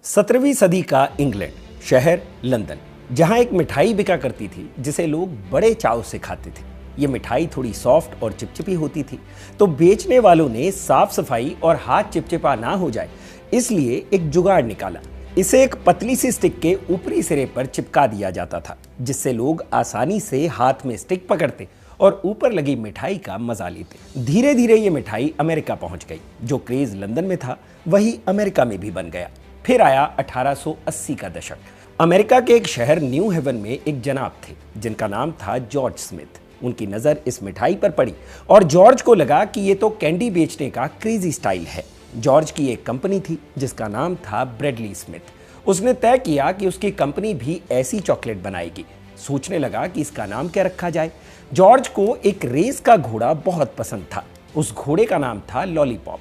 17वीं सदी का इंग्लैंड, शहर लंदन, जहां एक मिठाई बिका करती थी जिसे लोग बड़े चाव से खाते थे। ये मिठाई थोड़ी सॉफ्ट और चिपचिपी होती थी, तो बेचने वालों ने साफ सफाई और हाथ चिपचिपा ना हो जाए इसलिए एक जुगाड़ निकाला। इसे एक पतली सी स्टिक के ऊपरी सिरे पर चिपका दिया जाता था, जिससे लोग आसानी से हाथ में स्टिक पकड़ते और ऊपर लगी मिठाई का मजा लेते। धीरे धीरे ये मिठाई अमेरिका पहुंच गई। जो क्रेज लंदन में था वही अमेरिका में भी बन गया। फिर आया 1880 का दशक। अमेरिका के एक शहर न्यू हेवन में एक जनाब थे जिनका नाम था जॉर्ज स्मिथ। उनकी नजर इस मिठाई पर पड़ी और जॉर्ज को लगा कि ये तो कैंडी बेचने का क्रेजी स्टाइल है। जॉर्ज की एक कंपनी थी जिसका नाम था ब्रैडली स्मिथ। उसने तय किया कि उसकी कंपनी भी ऐसी चॉकलेट बनाएगी। सोचने लगा कि इसका नाम क्या रखा जाए। जॉर्ज को एक रेस का घोड़ा बहुत पसंद था। उस घोड़े का नाम था लॉलीपॉप।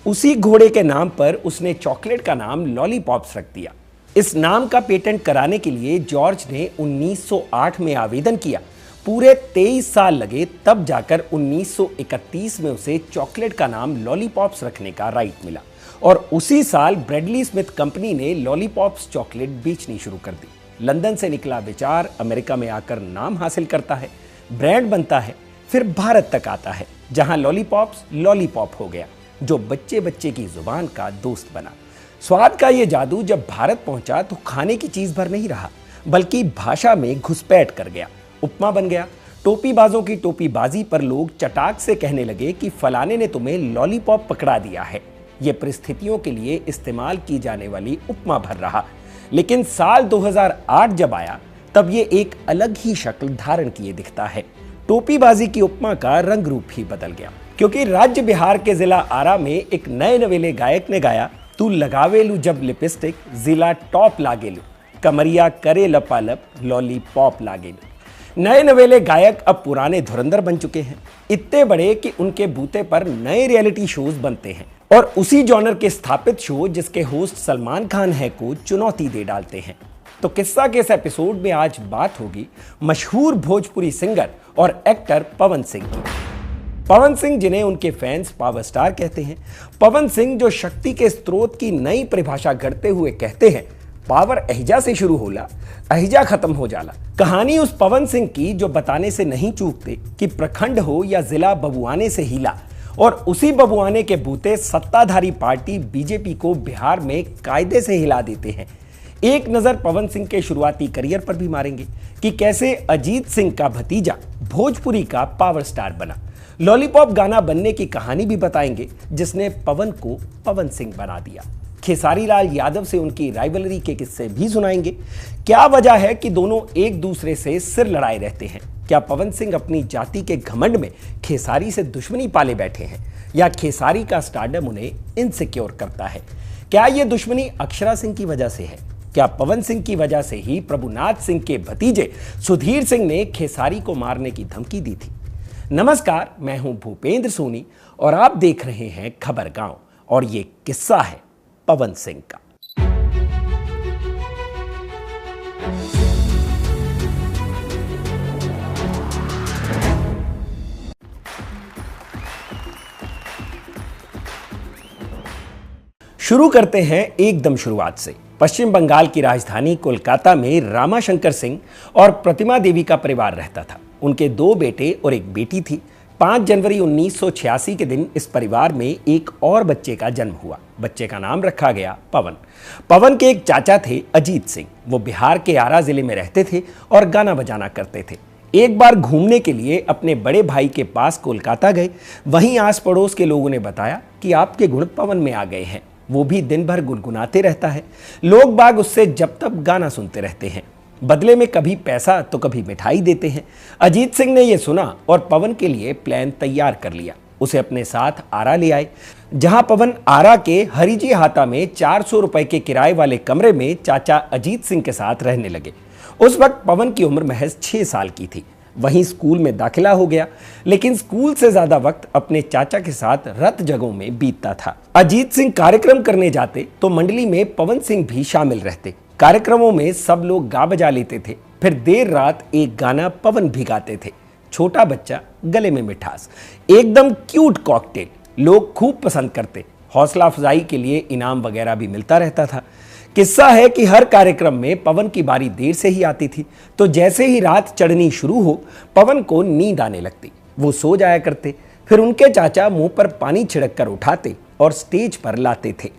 उसी घोड़े के नाम पर उसने चॉकलेट का नाम लॉलीपॉप्स रख दिया। इस नाम का पेटेंट कराने के लिए जॉर्ज ने 1908 में आवेदन किया। पूरे 23 साल लगे, तब जाकर 1931 में उसे चॉकलेट का नाम लॉलीपॉप्स रखने का राइट मिला। और उसी साल ब्रैडली स्मिथ कंपनी ने लॉलीपॉप्स चॉकलेट बेचनी शुरू कर दी। लंदन से निकला विचार अमेरिका में आकर नाम हासिल करता है, ब्रांड बनता है, फिर भारत तक आता है, जहां लॉलीपॉप्स लॉलीपॉप हो गया, जो बच्चे बच्चे की जुबान का दोस्त बना। स्वाद का ये जादू जब भारत पहुंचा तो खाने की चीज भर नहीं रहा, बल्कि भाषा में घुसपैठ कर गया। उपमा बन गया। टोपीबाजों की टोपीबाजी पर लोग चटाक से कहने लगे कि फलाने ने तुम्हें लॉलीपॉप पकड़ा दिया है। ये परिस्थितियों के लिए इस्तेमाल की जाने वाली उपमा भर रहा। लेकिन साल 2008 जब आया तब ये एक अलग ही शक्ल धारण किए दिखता है। टोपीबाजी की उपमा का रंग रूप ही बदल गया, क्योंकि राज्य बिहार के जिला आरा में एक नए नवेले गायक ने गाया, तू लगावेलू जब लिपस्टिक जिला टॉप लागेलू, कमरिया करे लपालप लॉलीपॉप लागेलू। नए नवेले गायक अब पुराने धुरंधर बन चुके हैं, इतने बड़े कि उनके बूते पर नए रियलिटी शोज बनते हैं और उसी जॉनर के स्थापित शो जिसके होस्ट सलमान खान है को चुनौती दे डालते हैं। तो किस्सा के इस एपिसोड में आज बात होगी मशहूर भोजपुरी सिंगर और एक्टर पवन सिंह की। पवन सिंह, जिन्हें उनके फैंस पावर स्टार कहते हैं। पवन सिंह जो शक्ति के स्रोत की नई परिभाषा गढ़ते हुए कहते हैं, पावर अहिजा से शुरू होला, अहिजा खत्म हो जाला। कहानी उस पवन सिंह की जो बताने से नहीं चूकते कि प्रखंड हो या जिला बबुआने से हिला, और उसी बबुआने के बूते सत्ताधारी पार्टी बीजेपी को बिहार में कायदे से हिला देते हैं। एक नजर पवन सिंह के शुरुआती करियर पर भी मारेंगे कि कैसे अजीत सिंह का भतीजा भोजपुरी का पावर स्टार बना। लॉलीपॉप गाना बनने की कहानी भी बताएंगे जिसने पवन को पवन सिंह बना दिया। खेसारी लाल यादव से उनकी राइवलरी के किस्से भी सुनाएंगे। क्या वजह है कि दोनों एक दूसरे से सिर लड़ाए रहते हैं? क्या पवन सिंह अपनी जाति के घमंड में खेसारी से दुश्मनी पाले बैठे हैं, या खेसारी का स्टारडम उन्हें इनसिक्योर करता है? क्या यह दुश्मनी अक्षरा सिंह की वजह से है? क्या पवन सिंह की वजह से ही प्रभुनाथ सिंह के भतीजे सुधीर सिंह ने खेसारी को मारने की धमकी दी थी? नमस्कार, मैं हूं भूपेंद्र सोनी और आप देख रहे हैं खबर गांव, और ये किस्सा है पवन सिंह का। शुरू करते हैं एकदम शुरुआत से। पश्चिम बंगाल की राजधानी कोलकाता में रामाशंकर सिंह और प्रतिमा देवी का परिवार रहता था। उनके 2 बेटे और एक बेटी थी। 5 जनवरी 1986 के दिन इस परिवार में एक और बच्चे का जन्म हुआ। बच्चे का नाम रखा गया पवन। पवन के एक चाचा थे अजीत सिंह। वो बिहार के आरा जिले में रहते थे और गाना बजाना करते थे। एक बार घूमने के लिए अपने बड़े भाई के पास कोलकाता गए। वहीं आस पड़ोस के लोगों ने बताया कि आपके गुण पवन में आ गए हैं। वो भी दिन भर गुनगुनाते रहता है। लोग बाग उससे जब तब गाना सुनते रहते हैं। बदले में कभी पैसा तो कभी मिठाई देते हैं। अजीत सिंह ने यह सुना और पवन के लिए प्लान तैयार कर लिया। उसे अपने साथ आरा ले आए, जहां पवन आरा के हरिजी हाता में 400 रुपए के किराए वाले कमरे में चाचा अजीत सिंह के साथ रहने लगे। उस वक्त पवन की उम्र महज 6 साल की थी। वहीं स्कूल में दाखिला हो गया, लेकिन स्कूल से ज्यादा वक्त अपने चाचा के साथ रत जगहों में बीतता था। अजीत सिंह कार्यक्रम करने जाते तो मंडली में पवन सिंह भी शामिल रहते। कार्यक्रमों में सब लोग गा बजा लेते थे। फिर देर रात एक गाना पवन भी गाते थे, छोटा बच्चा गले में मिठास। एकदम क्यूट कॉकटेल, लोग खूब पसंद करते। हौसला अफजाई के लिए इनाम वगैरह भी मिलता रहता था। किस्सा है कि हर कार्यक्रम में पवन की बारी देर से ही आती थी, तो जैसे ही रात चढ़नी शुरू हो पवन को नींद आने लगती। वो सो जाया करते। फिर उनके चाचा मुंह पर पानी छिड़क कर उठाते और स्टेज पर लाते थे।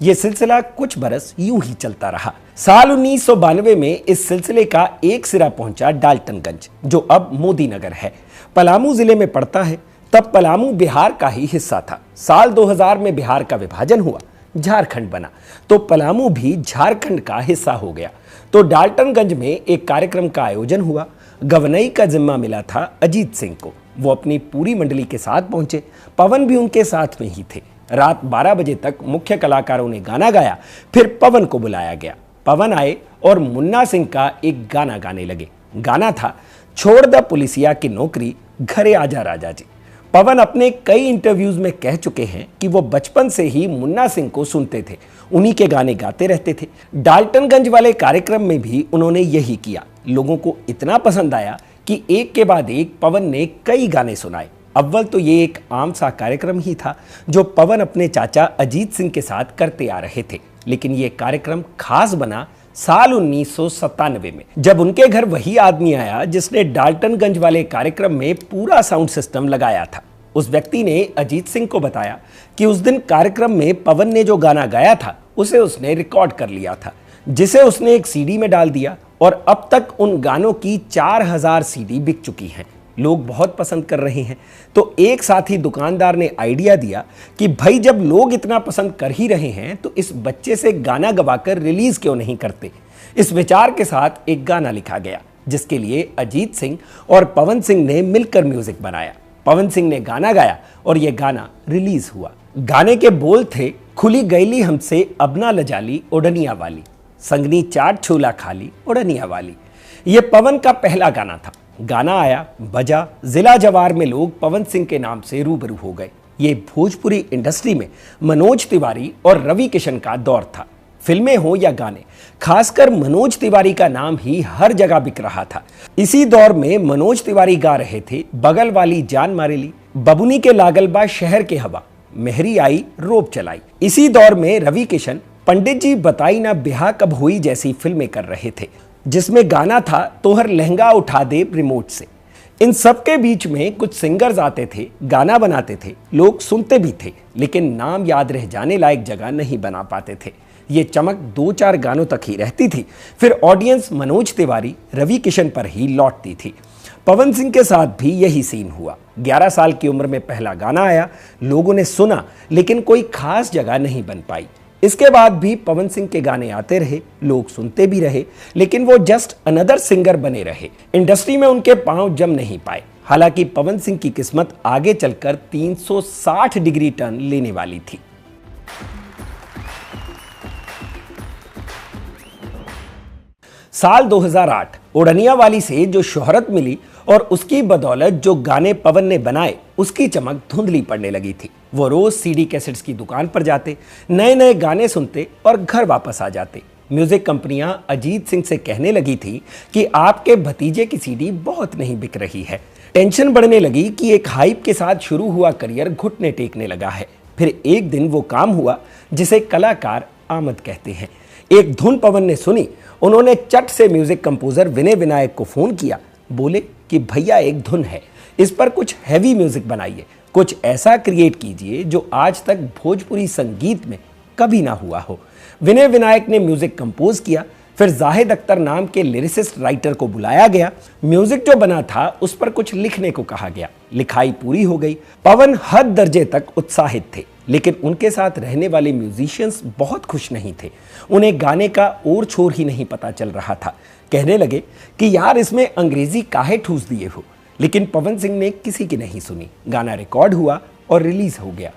ये सिलसिला कुछ बरस यूं ही चलता रहा। साल 1992 में इस सिलसिले का एक सिरा पहुंचा डाल्टनगंज, जो अब मोदी नगर है, पलामू जिले में पड़ता है। तब पलामू बिहार का ही हिस्सा था। साल 2000 में बिहार का विभाजन हुआ, झारखंड बना, तो पलामू भी झारखंड का हिस्सा हो गया। तो डाल्टनगंज में एक कार्यक्रम का आयोजन हुआ। गवनई का जिम्मा मिला था अजीत सिंह को। वो अपनी पूरी मंडली के साथ पहुंचे। पवन भी उनके साथ में ही थे। रात 12 बजे तक मुख्य कलाकारों ने गाना गाया। फिर पवन को बुलाया गया। पवन आए और मुन्ना सिंह का एक गाना गाने लगे। गाना था छोड़ द पुलिसिया की नौकरी, घरे आजा राजा जी। पवन अपने कई इंटरव्यूज में कह चुके हैं कि वो बचपन से ही मुन्ना सिंह को सुनते थे, उन्हीं के गाने गाते रहते थे। डाल्टनगंज वाले कार्यक्रम में भी उन्होंने यही किया। लोगों को इतना पसंद आया कि एक के बाद एक पवन ने कई गाने सुनाए। अव्वल तो ये एक आम सा कार्यक्रम ही था जो पवन अपने चाचा अजीत सिंह के साथ करते आ रहे थे, लेकिन ये कार्यक्रम खास बना साल 1997 में, जब उनके घर वही आदमी आया जिसने डाल्टनगंज वाले कार्यक्रम में पूरा साउंड सिस्टम लगाया था। उस व्यक्ति ने अजीत सिंह को बताया कि उस दिन कार्यक्रम में पवन ने जो गाना गाया था उसे उसने रिकॉर्ड कर लिया था, जिसे उसने एक सीडी में डाल दिया और अब तक उन गानों की 4000 सीडी बिक चुकी हैं। लोग बहुत पसंद कर रहे हैं। तो एक साथी दुकानदार ने आइडिया दिया कि भाई जब लोग इतना पसंद कर ही रहे हैं तो इस बच्चे से गाना गवाकर रिलीज क्यों नहीं करते। इस विचार के साथ एक गाना लिखा गया जिसके लिए अजीत सिंह और पवन सिंह ने मिलकर म्यूजिक बनाया। पवन सिंह ने गाना गाया और यह गाना रिलीज हुआ। गाने के बोल थे, खुली गैली हमसे अब ना लजाली ओढ़निया वाली, संगनी चाट छोला खाली ओढ़निया वाली। यह पवन का पहला गाना था। गाना आया, बजा, जिला जवार में लोग पवन सिंह के नाम से रूबरू हो गए। ये भोजपुरी इंडस्ट्री में मनोज तिवारी और रवि किशन का दौर था। फिल्में हो या गाने, खासकर मनोज तिवारी का नाम ही हर जगह बिक रहा था। इसी दौर में मनोज तिवारी गा रहे थे बगल वाली जान मारेली, बबुनी के लागलबा शहर के हवा, मेहरी आई रोब चलाई। इसी दौर में रवि किशन पंडित जी बताई ना बिहा कब हुई जैसी फिल्में कर रहे थे, जिसमें गाना था तोहर लहंगा उठा दे रिमोट से। इन सब के बीच में कुछ सिंगर्स आते थे, गाना बनाते थे, लोग सुनते भी थे, लेकिन नाम याद रह जाने लायक जगह नहीं बना पाते थे। ये चमक 2-4 गानों तक ही रहती थी, फिर ऑडियंस मनोज तिवारी, रवि किशन पर ही लौटती थी। पवन सिंह के साथ भी यही सीन हुआ। 11 साल की उम्र में पहला गाना आया, लोगों ने सुना, लेकिन कोई खास जगह नहीं बन पाई। इसके बाद भी पवन सिंह के गाने आते रहे, लोग सुनते भी रहे, लेकिन वो जस्ट अनदर सिंगर बने रहे। इंडस्ट्री में उनके पांव जम नहीं पाए। हालांकि पवन सिंह की किस्मत आगे चलकर 360 डिग्री टर्न लेने वाली थी। साल 2008 ओढ़निया वाली से जो शोहरत मिली और उसकी बदौलत जो गाने पवन ने बनाए उसकी चमक धुंधली पड़ने लगी थी। वो रोज सीडी कैसेट्स की दुकान पर जाते, नए नए गाने सुनते और घर वापस आ जाते। म्यूजिक कंपनियां अजीत सिंह से कहने लगी थी कि आपके भतीजे की सीडी बहुत नहीं बिक रही है। टेंशन बढ़ने लगी कि एक हाइप के साथ शुरू हुआ करियर घुटने टेकने लगा है। फिर एक दिन वो काम हुआ जिसे कलाकार आमद कहते हैं। एक धुन पवन ने सुनी, उन्होंने चट से म्यूजिक कंपोजर विनय विनायक को फोन किया। बोले कि भैया एक धुन है, इस पर कुछ हैवी म्यूजिक बनाइए, कुछ ऐसा क्रिएट कीजिए जो आज तक भोजपुरी संगीत में कभी ना हुआ हो। विनय विनायक ने म्यूजिक कंपोज किया। फिर जाहिद अख्तर नाम के लिरिसिस्ट राइटर को बुलाया गया। म्यूजिक जो बना था उस पर कुछ लिखने को कहा गया। लिखाई पूरी हो गई। पवन हद दर्जे तक उत्साहित थे, लेकिन उनके साथ रहने वाले म्यूजिशियंस बहुत खुश नहीं थे। उन्हें गाने का और छोर ही नहीं पता चल रहा था। कहने लगे कि यार इसमें अंग्रेजी काहे ठूस दिए हो। लेकिन पवन सिंह ने किसी की नहीं सुनी। गाना रिकॉर्ड हुआ और रिलीज हो गया।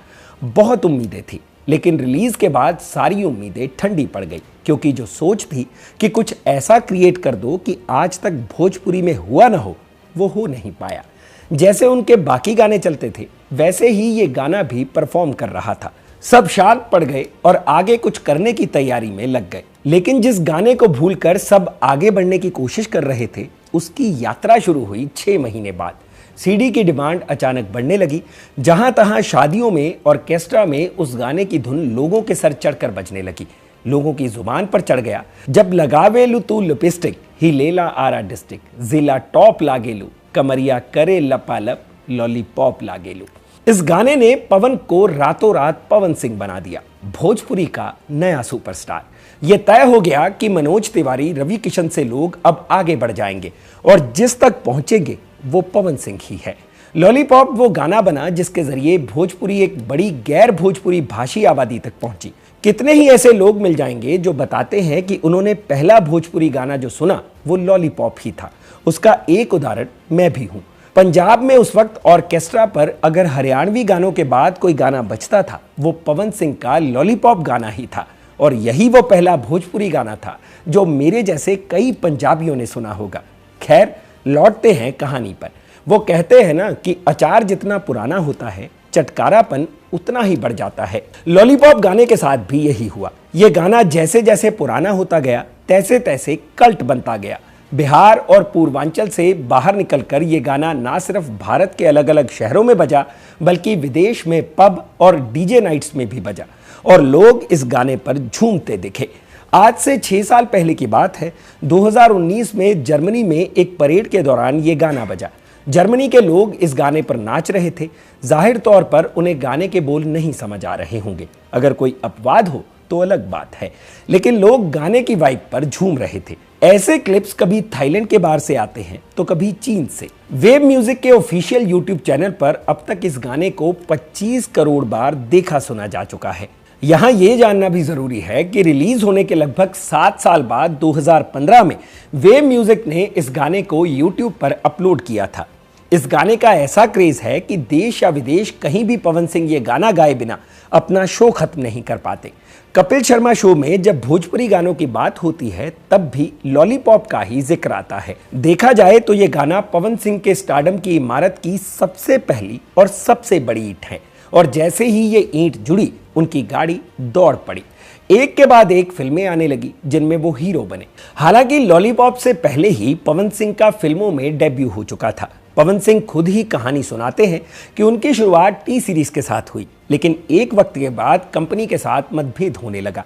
बहुत उम्मीदें थी, लेकिन रिलीज के बाद सारी उम्मीदें ठंडी पड़ गई, क्योंकि जो सोच थी कि कुछ ऐसा क्रिएट कर दो कि आज तक भोजपुरी में हुआ ना हो, वो हो नहीं पाया। जैसे उनके बाकी गाने चलते थे वैसे ही ये गाना भी परफॉर्म कर रहा था। सब शांत पड़ गए और आगे कुछ करने की तैयारी में लग गए। लेकिन जिस गाने को भूलकर सब आगे बढ़ने की कोशिश कर रहे थे, उसकी यात्रा शुरू हुई 6 महीने बाद। सीडी की डिमांड अचानक बढ़ने लगी। जहां तहां शादियों में, ऑर्केस्ट्रा में उस गाने की धुन लोगों के सर चढ़कर बजने लगी। लोगों की जुबान पर चढ़ गया। जब लगावेलू तू लिपस्टिक ही लेला आरा डिस्ट्रिक्ट, जिला टॉप लागेलू, कमरिया करे लपालप, लॉलीपॉप लागेलू। इस गाने ने पवन को रातों रात पवन सिंह बना दिया, भोजपुरी का नया सुपरस्टार। यह तय हो गया कि मनोज तिवारी, रवि किशन से लोग अब आगे बढ़ जाएंगे और जिस तक पहुंचेंगे वो पवन सिंह ही है। लॉलीपॉप वो गाना बना जिसके जरिए भोजपुरी एक बड़ी गैर भोजपुरी भाषी आबादी तक पहुंची। कितने ही ऐसे लोग मिल जाएंगे जो बताते हैं कि उन्होंने पहला भोजपुरी गाना जो सुना वो लॉलीपॉप ही था। उसका एक उदाहरण मैं भी हूं। पंजाब में उस वक्त ऑर्केस्ट्रा पर अगर हरियाणवी गानों के बाद कोई गाना बजता था वो पवन सिंह का लॉलीपॉप गाना ही था, और यही वो पहला भोजपुरी गाना था जो मेरे जैसे कई पंजाबियों ने सुना होगा। खैर, लौटते हैं कहानी पर। वो कहते हैं ना कि अचार जितना पुराना होता है चटकारापन उतना ही बढ़ जाता है। लॉलीपॉप गाने के साथ भी यही हुआ। ये गाना जैसे जैसे पुराना होता गया तैसे तैसे कल्ट बनता गया। बिहार और पूर्वांचल से बाहर निकलकर ये गाना ना सिर्फ भारत के अलग अलग शहरों में बजा बल्कि विदेश में पब और डीजे नाइट्स में भी बजा और लोग इस गाने पर झूमते दिखे। आज से 6 साल पहले की बात है। 2019 में जर्मनी में एक परेड के दौरान ये गाना बजा। जर्मनी के लोग इस गाने पर नाच रहे थे। जाहिर तौर पर उन्हें गाने के बोल नहीं समझ आ रहे होंगे, अगर कोई अपवाद हो तो अलग बात है, लेकिन लोग गाने की वाइब पर झूम रहे थे। ऐसे क्लिप्स कभी थाईलैंड के बाहर से आते हैं तो कभी चीन से। वेव म्यूजिक के ऑफिशियल यूट्यूब चैनल पर अब तक इस गाने को 25 करोड़ बार देखा सुना जा चुका है। यहाँ ये जानना भी जरूरी है कि रिलीज होने के लगभग 7 साल बाद 2015 में वेव म्यूजिक ने इस गाने को यूट्यूब पर अपलोड किया था। इस गाने का ऐसा क्रेज है कि देश या विदेश कहीं भी पवन सिंह ये गाना गाए बिना अपना शो खत्म नहीं कर पाते। कपिल शर्मा शो में जब भोजपुरी गानों की बात होती है तब भी लॉलीपॉप का ही जिक्र आता है। देखा जाए तो ये गाना पवन सिंह के स्टारडम की इमारत की सबसे पहली और सबसे बड़ी ईंट है, और जैसे ही ये ईंट जुड़ी उनकी गाड़ी दौड़ पड़ी। एक के बाद एक फिल्में आने लगी जिनमें वो हीरो बने। हालांकि लॉलीपॉप से पहले ही पवन सिंह का फिल्मों में डेब्यू हो चुका था। पवन सिंह खुद ही कहानी सुनाते हैं कि उनकी शुरुआत टी सीरीज के साथ हुई, लेकिन एक वक्त के बाद कंपनी के साथ मतभेद होने लगा।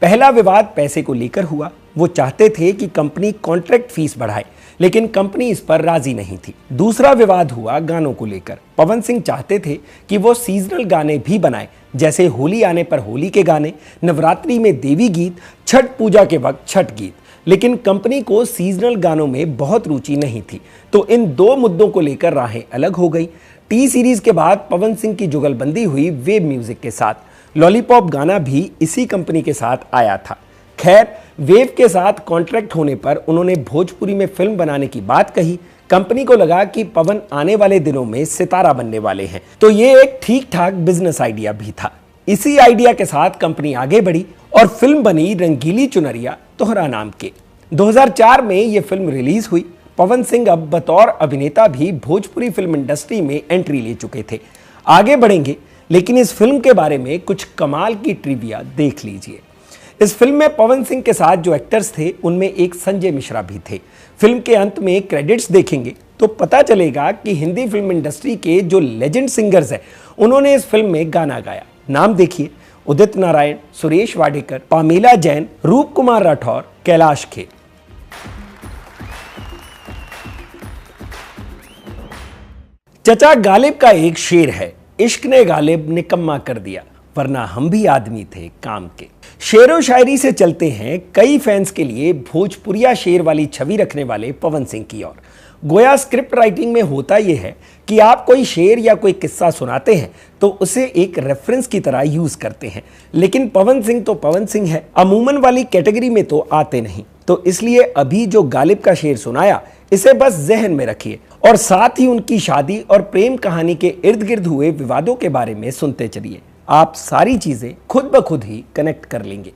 पहला विवाद पैसे को लेकर हुआ। वो चाहते थे कि कंपनी कॉन्ट्रैक्ट फीस बढ़ाए, लेकिन कंपनी इस पर राजी नहीं थी। दूसरा विवाद हुआ गानों को लेकर। पवन सिंह चाहते थे कि वो सीजनल गाने भी बनाए, जैसे होली आने पर होली के गाने, नवरात्रि में देवी गीत, छठ पूजा के वक्त छठ गीत, लेकिन कंपनी को सीजनल गानों में बहुत रुचि नहीं थी। तो इन दो मुद्दों को लेकर राहें अलग हो गई। टी सीरीज के बाद पवन सिंह की जुगलबंदी हुई वेव म्यूजिक के साथ। लॉलीपॉप गाना भी इसी कंपनी के साथ आया था। खैर, वेव के साथ कॉन्ट्रैक्ट होने पर उन्होंने भोजपुरी में फिल्म बनाने की बात कही। कंपनी को लगा कि पवन आने वाले दिनों में सितारा बनने वाले हैं, तो ये एक ठीक ठाक बिजनेस आइडिया भी था। इसी आइडिया के साथ कंपनी आगे बढ़ी और फिल्म बनी रंगीली चुनरिया तोहरा नाम के। 2004 में यह फिल्म रिलीज हुई। पवन सिंह अब बतौर अभिनेता भी भोजपुरी फिल्म इंडस्ट्री में एंट्री ले चुके थे। आगे बढ़ेंगे, लेकिन इस फिल्म के बारे में कुछ कमाल की ट्रिविया देख लीजिए। इस फिल्म में पवन सिंह के साथ जो एक्टर्स थे उनमें एक संजय मिश्रा भी थे। फिल्म के अंत में क्रेडिट्स देखेंगे तो पता चलेगा कि हिंदी फिल्म इंडस्ट्री के जो लेजेंड सिंगर्स हैं उन्होंने इस फिल्म में गाना गाया। नाम देखिए: उदित नारायण, सुरेश वाडेकर, पामेला जैन, रूप कुमार राठौर, कैलाश खेर। चचा गालिब का एक शेर है, इश्क ने गालिब निकम्मा कर दिया, वरना हम भी आदमी थे काम के। शेरो शायरी से चलते हैं कई फैंस के लिए भोजपुरिया शेर वाली छवि रखने वाले पवन सिंह की ओर। गोया स्क्रिप्ट राइटिंग में होता यह है कि आप कोई शेर या कोई किस्सा सुनाते हैं तो उसे एक रेफरेंस की तरह यूज करते हैं, लेकिन पवन सिंह तो पवन सिंह है, अमूमन वाली कैटेगरी में तो आते नहीं। तो इसलिए अभी जो गालिब का शेर सुनाया इसे बस जहन में रखिए और साथ ही उनकी शादी और प्रेम कहानी के इर्द गिर्द हुए विवादों के बारे में सुनते चलिए। आप सारी चीजें खुद ब खुद ही कनेक्ट कर लेंगे।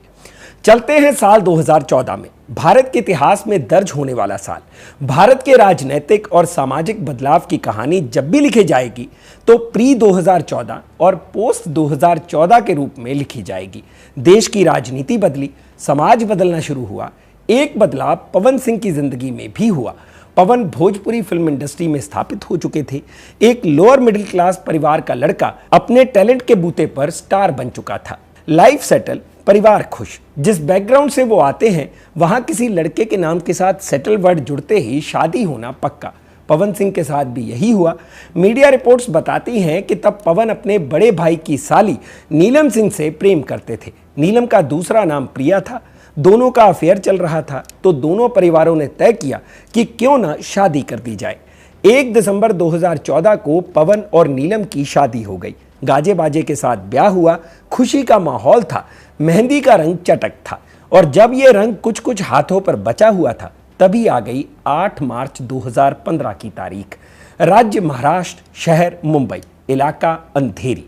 चलते हैं साल 2014 में, भारत के इतिहास में दर्ज होने वाला साल। भारत के राजनीतिक और सामाजिक बदलाव की कहानी जब भी लिखी जाएगी तो प्री 2014 और पोस्ट 2014 के रूप में लिखी जाएगी। देश की राजनीति बदली, समाज बदलना शुरू हुआ। एक बदलाव पवन सिंह की जिंदगी में भी हुआ। पवन भोजपुरी फिल्म इंडस्ट्री में स्थापित हो चुके थे। एक लोअर मिडिल क्लास परिवार का लड़का अपने टैलेंट के बूते पर स्टार बन चुका था। लाइफ सेटल, परिवार खुश। जिस बैकग्राउंड से वो आते हैं वहां किसी लड़के के नाम के साथ सेटल वर्ड जुड़ते ही शादी होना पक्का। पवन सिंह के साथ भी यही हुआ। मीडिया रिपोर्ट्स बताती हैं कि तब पवन अपने बड़े भाई की साली नीलम सिंह से प्रेम करते थे। नीलम का दूसरा नाम प्रिया था। दोनों का अफेयर चल रहा था तो दोनों परिवारों ने तय किया कि क्यों ना शादी कर दी जाए। 1 दिसंबर 2014 को पवन और नीलम की शादी हो गई। गाजे बाजे के साथ ब्याह हुआ। खुशी का माहौल था। मेहंदी का रंग चटक था और जब यह रंग कुछ कुछ हाथों पर बचा हुआ था तभी आ गई 8 मार्च 2015 की तारीख। राज्य महाराष्ट्र, शहर मुंबई, इलाका अंधेरी।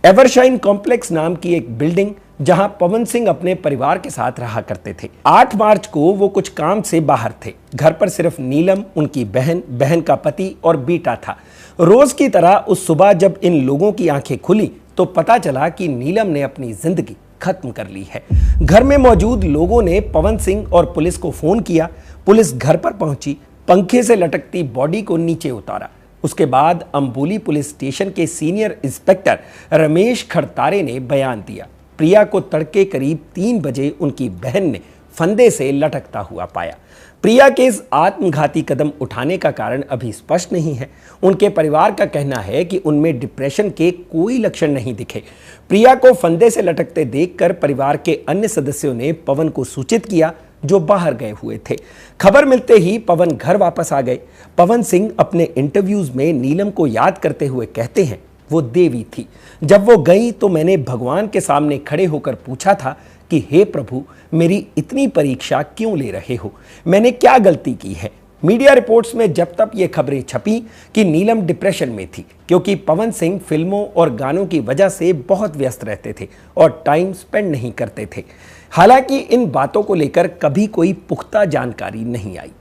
एवरशाइन कॉम्प्लेक्स नाम की एक बिल्डिंग जहां पवन सिंह अपने परिवार के साथ रहा करते थे। 8 मार्च को वो कुछ काम से बाहर थे। घर पर सिर्फ नीलम, उनकी बहन, बहन का पति और बेटा था। रोज की तरह उस सुबह जब इन लोगों की आंखें खुली तो पता चला कि नीलम ने अपनी जिंदगी खत्म कर ली है। घर में मौजूद लोगों ने पवन सिंह और पुलिस को फोन किया। पुलिस घर पर पहुंची, पंखे से लटकती बॉडी को नीचे उतारा। उसके बाद अंबोली पुलिस स्टेशन के सीनियर इंस्पेक्टर रमेश खड़तारे ने बयान दिया। प्रिया को तड़के करीब 3 बजे उनकी बहन ने फंदे से लटकता हुआ पाया। प्रिया के इस आत्मघाती कदम उठाने का कारण अभी स्पष्ट नहीं है। उनके परिवार का कहना है कि उनमें डिप्रेशन के कोई लक्षण नहीं दिखे। प्रिया को फंदे से लटकते देखकर परिवार के अन्य सदस्यों ने पवन को सूचित किया, जो बाहर गए हुए थे। खबर मिलते ही पवन घर वापस आ गए। पवन सिंह अपने इंटरव्यूज में नीलम को याद करते हुए कहते हैं, वो देवी थी। जब वो गई तो मैंने भगवान के सामने खड़े होकर पूछा था कि हे प्रभु, मेरी इतनी परीक्षा क्यों ले रहे हो? मैंने क्या गलती की है? मीडिया रिपोर्ट्स में जब तक ये खबरें छपी कि नीलम डिप्रेशन में थी क्योंकि पवन सिंह फिल्मों और गानों की वजह से बहुत व्यस्त रहते थे और टाइम स्पेंड नहीं करते थे। हालांकि इन बातों को लेकर कभी कोई पुख्ता जानकारी नहीं आई।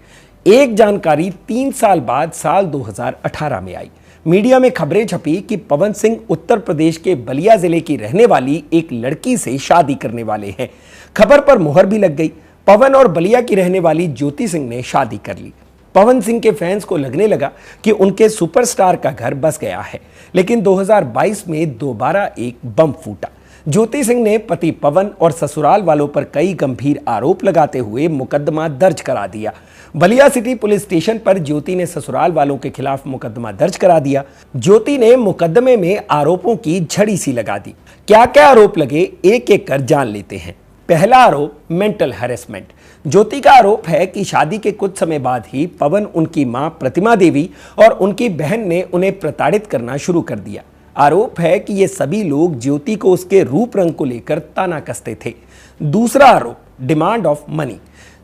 एक जानकारी 3 साल बाद साल 2018 में आई। मीडिया में खबरें छपी कि पवन सिंह उत्तर प्रदेश के बलिया जिले की रहने वाली एक लड़की से शादी करने वाले हैं। खबर पर मुहर भी लग गई। पवन और बलिया की रहने वाली ज्योति सिंह ने शादी कर ली। पवन सिंह के फैंस को लगने लगा कि उनके सुपरस्टार का घर बस गया है, लेकिन 2022 में दोबारा एक बम फूटा। ज्योति सिंह ने पति पवन और ससुराल वालों पर कई गंभीर आरोप लगाते हुए मुकदमा दर्ज करा दिया। बलिया सिटी पुलिस स्टेशन पर ज्योति ने ससुराल वालों के खिलाफ मुकदमा दर्ज करा दिया। ज्योति ने मुकदमे में आरोपों की झड़ी सी लगा दी। क्या क्या आरोप लगे, एक एक कर जान लेते हैं। पहला आरोप, मेंटल हैरेसमेंट। ज्योति का आरोप है कि शादी के कुछ समय बाद ही पवन, उनकी मां प्रतिमा देवी और उनकी बहन ने उन्हें प्रताड़ित करना शुरू कर दिया। आरोप है कि ये सभी लोग ज्योति को उसके रूप रंग को लेकर ताना कसते थे। दूसरा आरोप, demand of money.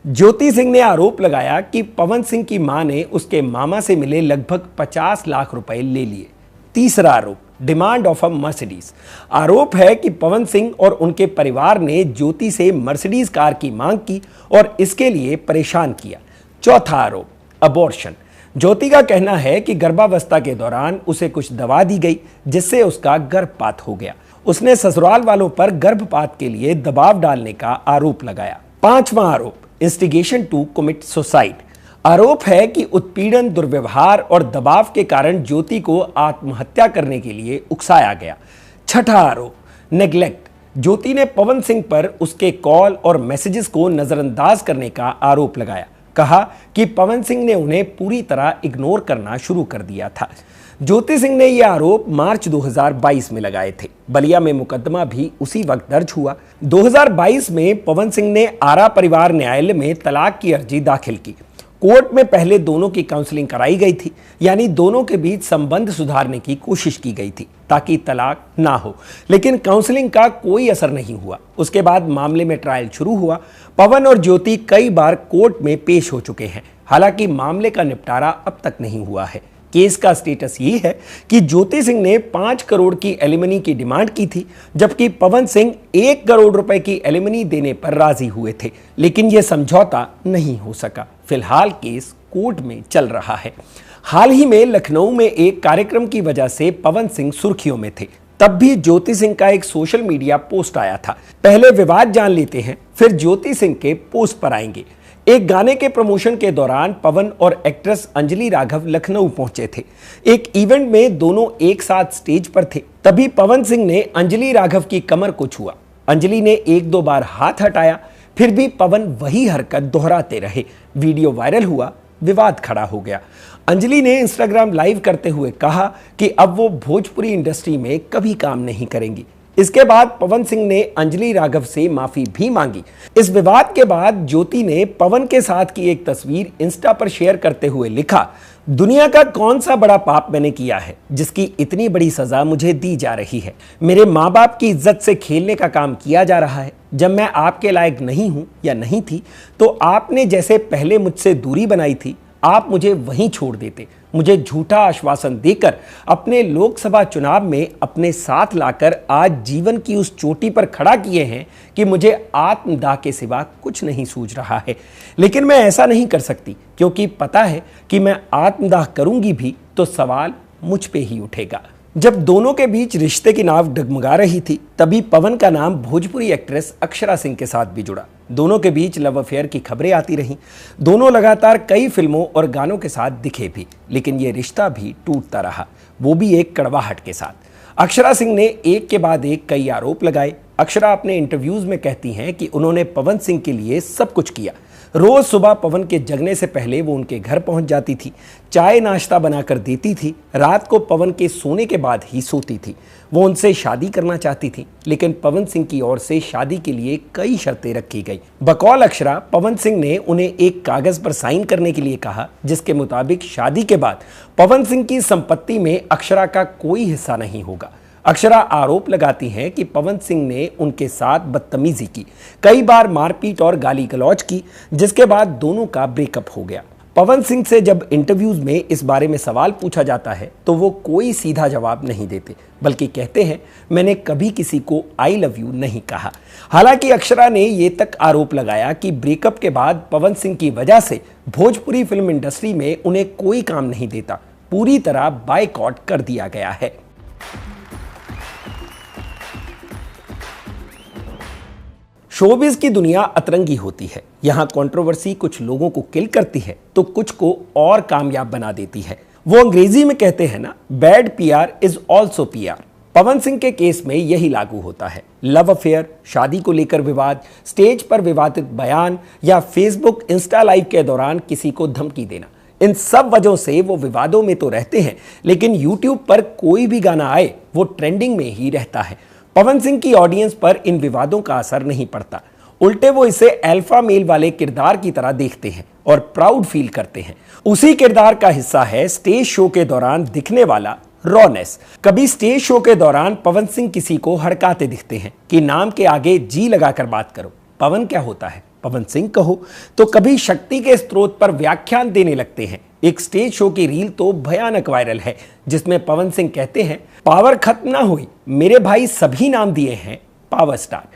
Jyoti Singh ने आरोप लगाया कि पवन सिंह की मां ने उसके मामा से मिले लगभग 50 लाख रुपए ले लिए। तीसरा आरोप, डिमांड ऑफ अ मर्सिडीज। आरोप है कि पवन सिंह और उनके परिवार ने ज्योति से मर्सिडीज कार की मांग की और इसके लिए परेशान किया। चौथा आरोप, अबॉर्शन। ज्योति का कहना है कि गर्भावस्था के दौरान उसे कुछ दवा दी गई जिससे उसका गर्भपात हो गया। उसने ससुराल वालों पर गर्भपात के लिए दबाव डालने का आरोप लगाया। पांचवा आरोप, इंस्टिगेशन टू कमिट सुसाइड। आरोप है कि उत्पीड़न, दुर्व्यवहार और दबाव के कारण ज्योति को आत्महत्या करने के लिए उकसाया गया। छठा आरोप, नेग्लेक्ट। ज्योति ने पवन सिंह पर उसके कॉल और मैसेजेस को नजरअंदाज करने का आरोप लगाया। कहा कि पवन सिंह ने उन्हें पूरी तरह इग्नोर करना शुरू कर दिया था। ज्योति सिंह ने यह आरोप मार्च 2022 में लगाए थे। बलिया में मुकदमा भी उसी वक्त दर्ज हुआ। 2022 में पवन सिंह ने आरा परिवार न्यायालय में तलाक की अर्जी दाखिल की। कोर्ट में पहले दोनों की काउंसलिंग कराई गई थी, यानी दोनों के बीच संबंध सुधारने की कोशिश की गई थी ताकि तलाक ना हो, लेकिन काउंसलिंग का कोई असर नहीं हुआ। उसके बाद मामले में ट्रायल शुरू हुआ। पवन और ज्योति कई बार कोर्ट में पेश हो चुके हैं, हालांकि मामले का निपटारा अब तक नहीं हुआ है। केस का स्टेटस ये है कि ज्योति सिंह ने 5 करोड़ की एलिमनी की डिमांड की थी, जबकि पवन सिंह 1 करोड़ रुपए की एलिमनी देने पर राजी हुए थे, लेकिन यह समझौता नहीं हो सका। फिलहाल केस कोर्ट में चल रहा है। हाल ही में लखनऊ में एक कार्यक्रम की वजह से पवन सिंह सुर्खियों में थे। तब भी ज्योति सिंह का एक सोशल मीडिया पोस्ट आया था। पहले विवाद जान लेते हैं, फिर ज्योति सिंह के पोस्ट पर आएंगे। एक गाने के प्रमोशन के दौरान पवन और एक्ट्रेस अंजलि राघव लखनऊ पहुंचे थे। एक इवेंट में दोनों एक साथ स्टेज पर थे। तभी पवन सिंह ने अंजलि राघव की कमर को छुआ। अंजलि ने एक दो बार हाथ हटाया, फिर भी पवन वही हरकत दोहराते रहे। वीडियो वायरल हुआ, विवाद खड़ा हो गया। अंजलि ने इंस्टाग्राम लाइव करते हुए कहा कि अब वो भोजपुरी इंडस्ट्री में कभी काम नहीं करेंगी। इसके बाद पवन सिंह ने अंजलि राघव से माफी भी मांगी। इस विवाद के बाद ज्योति ने पवन के साथ की एक तस्वीर इंस्टा पर शेयर करते हुए लिखा, दुनिया का कौन सा बड़ा पाप मैंने किया है जिसकी इतनी बड़ी सजा मुझे दी जा रही है। मेरे माँ बाप की इज्जत से खेलने का काम किया जा रहा है। जब मैं आपके लायक नहीं हूं या नहीं थी तो आपने जैसे पहले मुझसे दूरी बनाई थी, आप मुझे वहीं छोड़ देते। मुझे झूठा आश्वासन देकर अपने लोकसभा चुनाव में अपने साथ लाकर आज जीवन की उस चोटी पर खड़ा किए हैं कि मुझे आत्मदाह के सिवा कुछ नहीं सूझ रहा है। लेकिन मैं ऐसा नहीं कर सकती क्योंकि पता है कि मैं आत्मदाह करूंगी भी तो सवाल मुझ पे ही उठेगा। जब दोनों के बीच रिश्ते की नाव डगमगा रही थी तभी पवन का नाम भोजपुरी एक्ट्रेस अक्षरा सिंह के साथ भी जुड़ा। दोनों के बीच लव अफेयर की खबरें आती रहीं। दोनों लगातार कई फिल्मों और गानों के साथ दिखे भी, लेकिन ये रिश्ता भी टूटता रहा, वो भी एक कड़वाहट के साथ। अक्षरा सिंह ने एक के बाद एक कई आरोप लगाए। अक्षरा अपने इंटरव्यूज में कहती हैं कि उन्होंने पवन सिंह के लिए सब कुछ किया। रोज सुबह पवन के जगने से पहले वो उनके घर पहुंच जाती थी, चाय नाश्ता बनाकर देती थी, रात को पवन के सोने के बाद ही सोती थी। वो उनसे शादी करना चाहती थी, लेकिन पवन सिंह की ओर से शादी के लिए कई शर्तें रखी गई। बकौल अक्षरा, पवन सिंह ने उन्हें एक कागज पर साइन करने के लिए कहा जिसके मुताबिक शादी के बाद पवन सिंह की संपत्ति में अक्षरा का कोई हिस्सा नहीं होगा। अक्षरा आरोप लगाती हैं कि पवन सिंह ने उनके साथ बदतमीजी की, कई बार मारपीट और गाली गलौज की, जिसके बाद दोनों का ब्रेकअप हो गया। पवन सिंह से जब इंटरव्यूज में इस बारे में सवाल पूछा जाता है तो वो कोई सीधा जवाब नहीं देते, बल्कि कहते हैं मैंने कभी किसी को आई लव यू नहीं कहा। हालांकि अक्षरा ने ये तक आरोप लगाया कि ब्रेकअप के बाद पवन सिंह की वजह से भोजपुरी फिल्म इंडस्ट्री में उन्हें कोई काम नहीं देता, पूरी तरह बायकॉट कर दिया गया है। शोबिज की दुनिया अतरंगी होती है। यहाँ कंट्रोवर्सी कुछ लोगों को किल करती है तो कुछ को और कामयाब बना देती है। वो अंग्रेजी में कहते हैं ना, bad PR is also PR. Pawan Singh के केस में यही लागू होता है। लव अफेयर, शादी को लेकर विवाद, स्टेज पर विवादित बयान या फेसबुक इंस्टा लाइव के दौरान किसी को धमकी देना, इन सब वजहों से वो विवादों में तो रहते हैं, लेकिन यूट्यूब पर कोई भी गाना आए वो ट्रेंडिंग में ही रहता है। पवन सिंह की ऑडियंस पर इन विवादों का असर नहीं पड़ता, उल्टे वो इसे अल्फा मेल वाले किरदार की तरह देखते हैं और प्राउड फील करते हैं। उसी किरदार का हिस्सा है स्टेज शो के दौरान दिखने वाला रॉनेस। कभी स्टेज शो के दौरान पवन सिंह किसी को हड़काते दिखते हैं कि नाम के आगे जी लगाकर बात करो, पवन क्या होता है, पवन सिंह कहो। तो कभी शक्ति के स्रोत पर व्याख्यान देने लगते हैं। एक स्टेज शो की रील तो भयानक वायरल है जिसमें पवन सिंह कहते हैं पावर खत्म ना हुई, मेरे भाई सभी नाम दिए हैं पावर स्टार।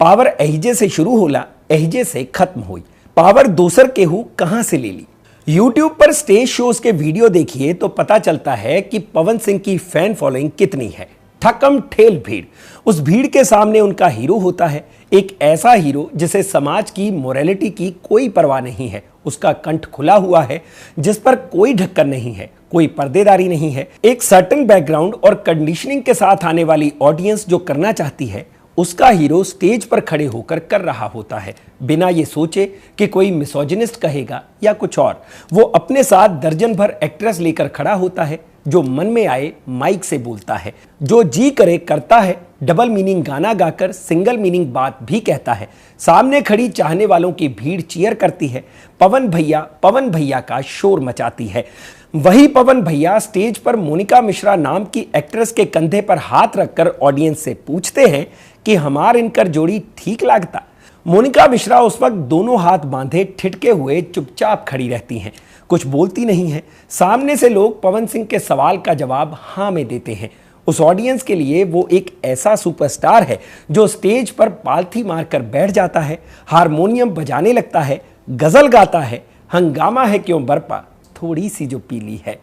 पावर एहिजे से शुरू होला, एहिजे से खत्म हुई, पावर दूसर केहू कहां से ले ली। यूट्यूब पर स्टेज शोज के वीडियो देखिए तो पता चलता है कि पवन सिंह की फैन फॉलोइंग कितनी है। ठकम ठेल भीड़, उस भीड़ के सामने उनका हीरो होता है, एक ऐसा हीरो जिसे समाज की मोरालिटी की कोई परवाह नहीं है। उसका कंठ खुला हुआ है जिस पर कोई ढक्कन नहीं है, कोई पर्देदारी नहीं है। एक सर्टेन बैकग्राउंड और कंडीशनिंग के साथ आने वाली ऑडियंस जो करना चाहती है उसका हीरो स्टेज पर खड़े होकर कर रहा होता है, बिना ये सोचे कि कोई मिसोजिनिस्ट कहेगा या कुछ और। वो अपने साथ दर्जन भर एक्ट्रेस लेकर खड़ा होता है, जो मन में आए माइक से बोलता है, जो जी करे करता है, डबल मीनिंग गाना गाकर सिंगल मीनिंग बात भी कहता है। सामने खड़ी चाहने वालों की भीड़ चीयर करती है, पवन भैया का शोर मचाती है। वही पवन भैया स्टेज पर मोनिका मिश्रा नाम की एक्ट्रेस के कंधे पर हाथ रखकर ऑडियंस से पूछते हैं कि हमार इनकर जोड़ी ठीक लगता। मोनिका मिश्रा उस वक्त दोनों हाथ बांधे ठिठके हुए चुपचाप खड़ी रहती हैं, कुछ बोलती नहीं है। सामने से लोग पवन सिंह के सवाल का जवाब हाँ में देते हैं। उस ऑडियंस के लिए वो एक ऐसा सुपरस्टार है जो स्टेज पर पालथी मारकर बैठ जाता है, हारमोनियम बजाने लगता है, गजल गाता है, हंगामा है क्यों बरपा थोड़ी सी जो पीली है।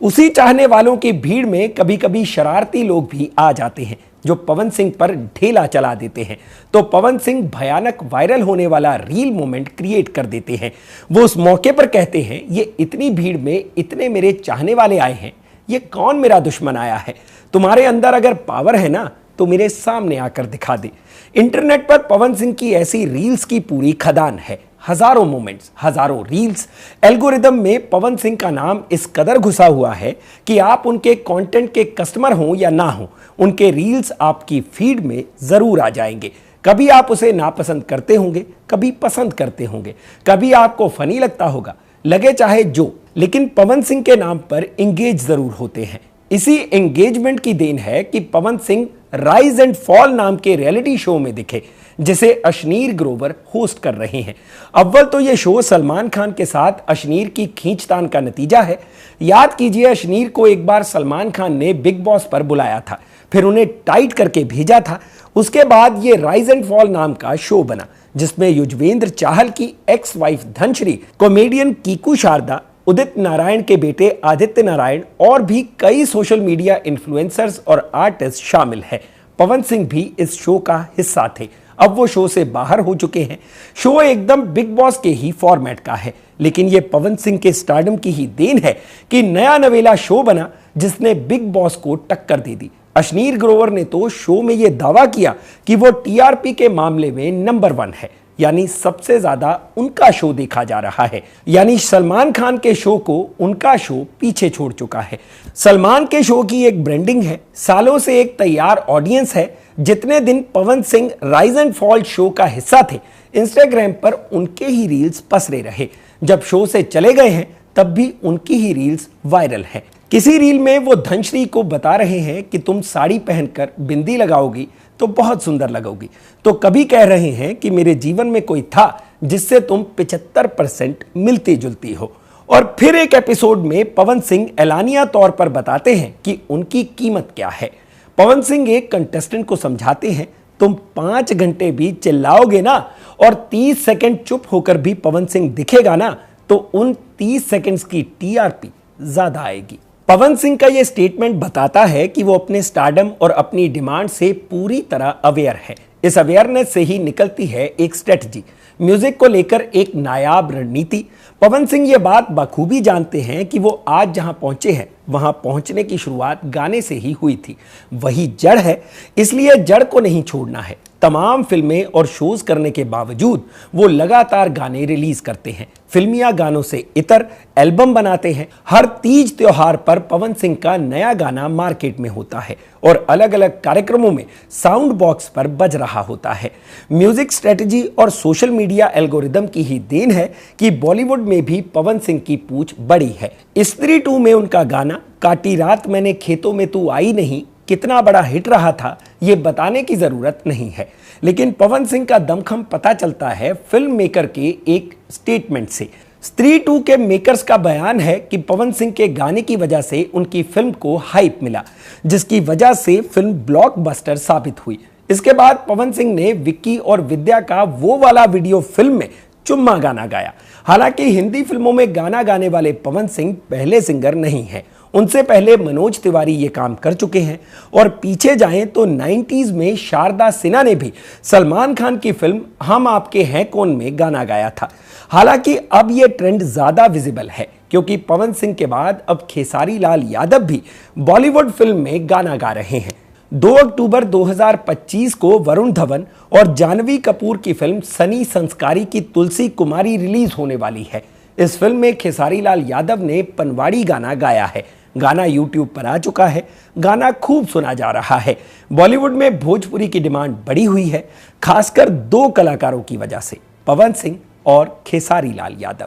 उसी चाहने वालों की भीड़ में कभी कभी शरारती लोग भी आ जाते हैं जो पवन सिंह पर ढेला चला देते हैं, तो पवन सिंह भयानक वायरल होने वाला रील मोमेंट क्रिएट कर देते हैं। वो उस मौके पर कहते हैं ये इतनी भीड़ में इतने मेरे चाहने वाले आए हैं, ये कौन मेरा दुश्मन आया है। तुम्हारे अंदर अगर पावर है ना तो मेरे सामने आकर दिखा दे। इंटरनेट पर पवन सिंह की ऐसी रील्स की पूरी खदान है। हजारों मोमेंट्स, हजारों रील्स। एल्गोरिदम में पवन सिंह का नाम इस कदर घुसा हुआ है कि आप उनके कंटेंट के कस्टमर हों या ना हो, उनके रील्स आपकी फीड में जरूर आ जाएंगे। कभी आप उसे नापसंद करते होंगे, कभी पसंद करते होंगे, कभी आपको फनी लगता होगा, लगे चाहे जो, लेकिन पवन सिंह के नाम पर इंगेज जरूर होते हैं। इसी एंगेजमेंट की देन है कि पवन सिंह राइज एंड फॉल नाम के रियलिटी शो में दिखे, जिसे अशनीर ग्रोवर होस्ट कर रहे हैं। अव्वल तो यह शो सलमान खान के साथ अशनीर की खींचतान का नतीजा है। याद कीजिए, अशनीर को एक बार सलमान खान ने बिग बॉस पर बुलाया था, फिर उन्हें टाइट करके भेजा था। उसके बाद ये राइज एंड फॉल नाम का शो बना, जिसमें युजवेंद्र चाहल की ex wife Dhanashree, comedian Kiku Sharda, Udit Narayan के बेटे आदित्य नारायण और भी कई सोशल मीडिया इन्फ्लुएंसर्स और आर्टिस्ट शामिल हैं। पवन सिंह भी इस शो का हिस्सा थे। अब वो शो से बाहर हो चुके हैं। शो एकदम बिग बॉस के ही फॉर्मेट का है, लेकिन ये पवन सिंह के स्टारडम की ही देन है कि नया नवेला शो बना जिसने बिग बॉस को टक्कर दे दी। अशनीर ग्रोवर ने तो शो में यह दावा किया कि वो टीआरपी के मामले में नंबर 1 है, यानी सबसे ज्यादा उनका शो देखा जा रहा है। यानी सलमान खान के शो को उनका शो पीछे छोड़ चुका है। सलमान के शो की एक ब्रांडिंग है, सालों से एक तैयार ऑडियंस है। जितने दिन Pawan Singh rise and fall show का हिस्सा थे, इंस्टाग्राम पर उनके ही रील्स पसरे रहे। जब शो से चले गए हैं तब भी उनकी ही रील्स वायरल हैं। किसी रील में वो धनश्री को बता रहे हैं कि तुम साड़ी पहनकर बिंदी लगाओगी तो बहुत सुंदर लगोगी, तो कभी कह रहे हैं कि मेरे जीवन में कोई था जिससे तुम 75% मिलती जुलती हो। और फिर एक एपिसोड में पवन सिंह एलानिया तौर पर बताते हैं कि उनकी कीमत क्या है। पवन सिंह एक कंटेस्टेंट को समझाते हैं, तुम 5 घंटे भी चिल्लाओगे ना और 30 सेकंड चुप होकर भी पवन सिंह दिखेगा ना, तो उन 30 सेकंड्स की टीआरपी ज्यादा आएगी। पवन सिंह का यह स्टेटमेंट बताता है कि वो अपने स्टारडम और अपनी डिमांड से पूरी तरह अवेयर है। इस अवेयरनेस से ही निकलती है एक स्ट्रेटजी, म्यूजिक को लेकर एक नायाब रणनीति। पवन सिंह ये बात बखूबी जानते हैं कि वो आज जहां पहुंचे हैं वहां पहुंचने की शुरुआत गाने से ही हुई थी। वही जड़ है, इसलिए जड़ को नहीं छोड़ना है। तमाम फिल्में और शोज करने के बावजूद वो लगातार गाने रिलीज करते हैं, फिल्मिया गानों से इतर एल्बम बनाते हैं। हर तीज त्योहार पर पवन सिंह का नया गाना मार्केट में होता है और अलग अलग कार्यक्रमों में साउंड बॉक्स पर बज रहा होता है। म्यूजिक स्ट्रेटजी और सोशल मीडिया एल्गोरिदम की ही देन है कि बॉलीवुड में भी पवन सिंह की पूछ बड़ी है। स्त्री 2 में उनका गाना काटी रात मैंने खेतों में तू आई नहीं कितना बड़ा हिट रहा था, ये बताने की जरूरत नहीं है। लेकिन पवन सिंह का दमखम पता चलता है फिल्म मेकर के एक स्टेटमेंट से। स्त्री 2 के मेकर्स का बयान है कि पवन सिंह के गाने की वजह से उनकी फिल्म को हाइप मिला, जिसकी वजह से फिल्म ब्लॉकबस्टर साबित हुई। इसके बाद पवन सिंह ने विक्की और विद्या का वो वाला वीडियो फिल्म में चुम्मा गाना गाया। हालांकि हिंदी फिल्मों में गाना गाने वाले पवन सिंह पहले सिंगर नहीं हैं। उनसे पहले मनोज तिवारी ये काम कर चुके हैं और पीछे जाएं तो 90s में शारदा सिन्हा ने भी सलमान खान की फिल्म हम आपके हैं कौन में गाना गाया था। हालांकि अब ये ट्रेंड ज्यादा विजिबल है क्योंकि पवन सिंह के बाद अब खेसारी लाल यादव भी बॉलीवुड फिल्म में गाना गा रहे हैं। 2 अक्टूबर 2025 को वरुण धवन और जानवी कपूर की फिल्म सनी संस्कारी की तुलसी कुमारी रिलीज होने वाली है। इस फिल्म में खेसारी लाल यादव ने पनवाड़ी गाना गाया है। गाना YouTube पर आ चुका है। गाना खूब सुना जा रहा है। बॉलीवुड में भोजपुरी की डिमांड बढ़ी हुई है, खासकर 2 कलाकारों की वजह से, पवन सिंह और खेसारी लाल यादव।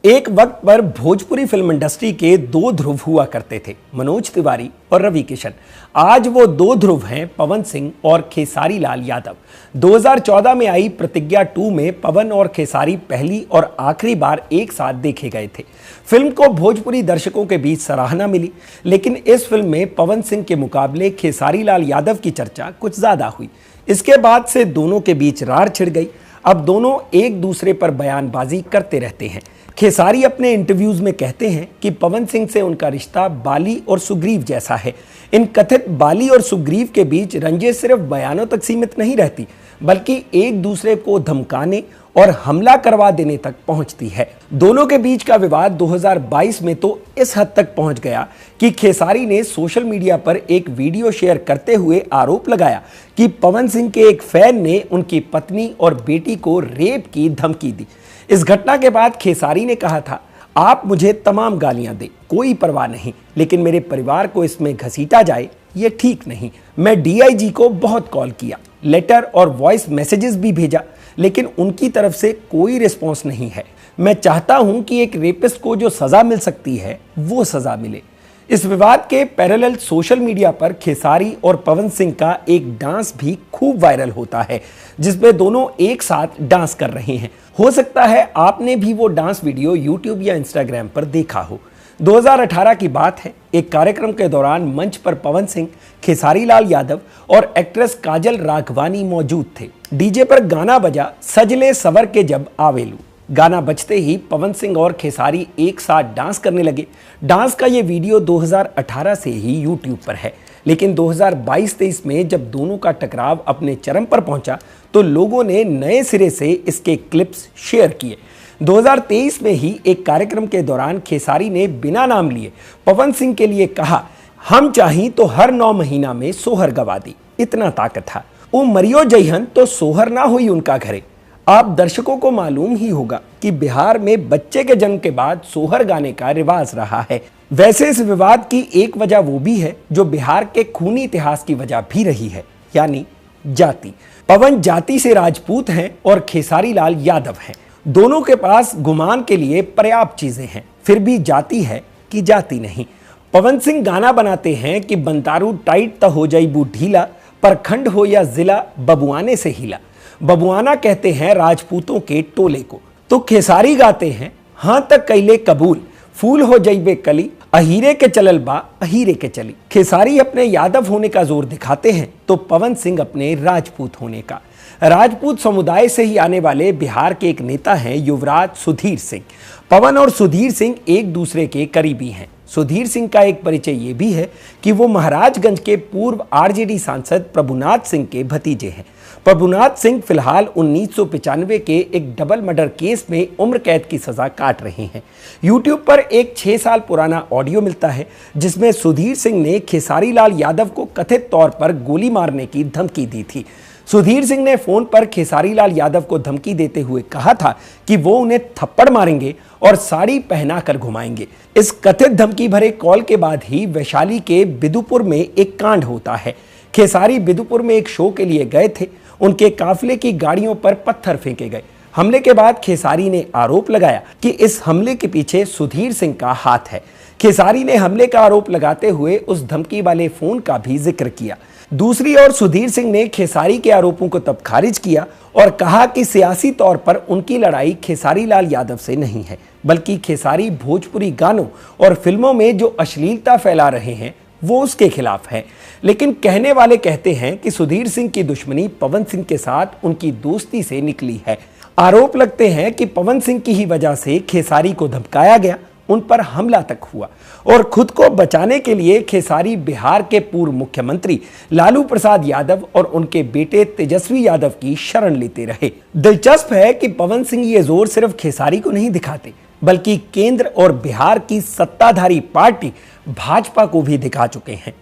एक वक्त पर भोजपुरी फिल्म इंडस्ट्री के 2 ध्रुव हुआ करते थे, मनोज तिवारी और रवि किशन। आज वो 2 ध्रुव हैं, पवन सिंह और खेसारी लाल यादव। 2014 में आई प्रतिज्ञा 2 में पवन और खेसारी पहली और आखिरी बार एक साथ देखे गए थे। फिल्म को भोजपुरी दर्शकों के बीच सराहना मिली, लेकिन इस फिल्म में पवन सिंह के मुकाबले खेसारी लाल यादव की चर्चा कुछ ज्यादा हुई। इसके बाद से दोनों के बीच रार छिड़ गई। अब दोनों एक दूसरे पर बयानबाजी करते रहते हैं। खेसारी अपने इंटरव्यूज में कहते हैं कि पवन सिंह से उनका रिश्ता बाली और सुग्रीव जैसा है। इन कथित बाली और सुग्रीव के बीच रंजिश सिर्फ बयानों तक सीमित नहीं रहती, बल्कि एक दूसरे को धमकाने और हमला करवा देने तक पहुंचती है। दोनों के बीच का विवाद 2022 में तो इस हद तक पहुंच गया कि खेसारी ने सोशल मीडिया पर एक वीडियो शेयर करते हुए आरोप लगाया कि पवन सिंह के एक फैन ने उनकी पत्नी और बेटी को रेप की धमकी दी। इस घटना के बाद खेसारी ने कहा था, आप मुझे तमाम गालियां दे, कोई परवाह नहीं, लेकिन मेरे परिवार को इसमें घसीटा जाए ये ठीक नहीं। मैं डीआईजी को बहुत कॉल किया, लेटर और वॉइस मैसेजेस भी भेजा, लेकिन उनकी तरफ से कोई रिस्पॉन्स नहीं है। मैं चाहता हूं कि एक रेपिस्ट को जो सजा मिल सकती है वो सजा मिले। इस विवाद के पैरेलल सोशल मीडिया पर खेसारी और पवन सिंह का एक डांस भी खूब वायरल होता है, जिसमें दोनों एक साथ डांस कर रहे हैं। हो सकता है आपने भी वो डांस वीडियो यूट्यूब या इंस्टाग्राम पर देखा हो। 2018 की बात है, एक कार्यक्रम के दौरान मंच पर पवन सिंह, खेसारी लाल यादव और एक्ट्रेस काजल राघवानी मौजूद थे। डीजे पर गाना बजा, सजले सवर के जब आवेलू। गाना बजते ही पवन सिंह और खेसारी एक साथ डांस करने लगे। डांस का ये वीडियो 2018 से ही यूट्यूब पर है, लेकिन 2022-23 में जब दोनों का टकराव अपने चरम पर पहुंचा तो लोगों ने नए सिरे से इसके क्लिप्स शेयर किए। 2023 में ही एक कार्यक्रम के दौरान खेसारी ने बिना नाम लिए पवन सिंह के लिए कहा, हम चाही तो हर 9 महीना में सोहर गवा दी, इतना ताकत था। वो मरियो जइहन तो सोहर ना हुई उनका घरे। आप दर्शकों को मालूम ही होगा कि बिहार में बच्चे के जन्म के बाद सोहर गाने का रिवाज रहा है। वैसे इस विवाद की एक वजह वो भी है जो बिहार के खूनी इतिहास की वजह भी रही है, यानी जाति। पवन जाति से राजपूत हैं और खेसारी लाल यादव हैं। दोनों के पास गुमान के लिए पर्याप्त चीजें हैं, फिर भी जाति है कि जाति नहीं। पवन सिंह गाना बनाते हैं कि बंतारू टाइट त हो जाइबू ढीला, प्रखंड हो या जिला बबुआने से हिला। बबुआना कहते हैं राजपूतों के टोले को। तो खेसारी गाते हैं, हाँ तक कैले कबूल, फूल हो जाइबे कली, अहीरे के चलल बा अहीरे के चली। खेसारी अपने यादव होने का जोर दिखाते हैं तो पवन सिंह अपने राजपूत होने का। राजपूत समुदाय से ही आने वाले बिहार के एक नेता हैं युवराज सुधीर सिंह। पवन और सुधीर सिंह एक दूसरे के करीबी हैं। सुधीर सिंह का एक परिचय ये भी है कि वो महाराजगंज के पूर्व आरजेडी सांसद प्रभुनाथ सिंह के भतीजे हैं। प्रभुनाथ सिंह फिलहाल 1995 के एक डबल मर्डर केस में उम्र कैद की सजा काट रहे हैं। यूट्यूब पर एक 6 साल पुराना ऑडियो मिलता है जिसमें सुधीर सिंह ने खेसारी लाल यादव को कथित तौर पर गोली मारने की धमकी दी थी। सुधीर सिंह ने फोन पर खेसारी लाल यादव को धमकी देते हुए कहा था कि वो उन्हें थप्पड़ मारेंगे और साड़ी पहनाकर घुमाएंगे। इस कथित धमकी भरे कॉल के बाद ही वैशाली के बिदुपुर में एक कांड होता है। खेसारी बिदुपुर में एक शो के लिए गए थे। उनके काफिले की गाड़ियों पर पत्थर फेंके गए। हमले के बाद खेसारी ने आरोप लगाया कि इस हमले के पीछे सुधीर सिंह का हाथ है। खेसारी ने हमले का आरोप लगाते हुए उस धमकी वाले फोन का भी जिक्र किया। दूसरी ओर सुधीर सिंह ने खेसारी के आरोपों को तब खारिज किया और कहा कि सियासी तौर पर उनकी लड़ाई खेसारी लाल यादव से नहीं है, बल्कि खेसारी भोजपुरी गानों और फिल्मों में जो अश्लीलता फैला रहे हैं वो उसके खिलाफ है। लेकिन कहने वाले कहते हैं कि सुधीर सिंह की दुश्मनी पवन सिंह के साथ उनकी दोस्ती से निकली है। आरोप लगते हैं कि पवन सिंह की ही वजह से खेसारी को धमकाया गया, उन पर हमला तक हुआ और खुद को बचाने के लिए खेसारी बिहार के पूर्व मुख्यमंत्री लालू प्रसाद यादव और उनके बेटे तेजस्वी यादव की शरण लेते रहे। दिलचस्प है कि पवन सिंह ये जोर सिर्फ खेसारी को नहीं दिखाते, बल्कि केंद्र और बिहार की सत्ताधारी पार्टी भाजपा को भी दिखा चुके हैं।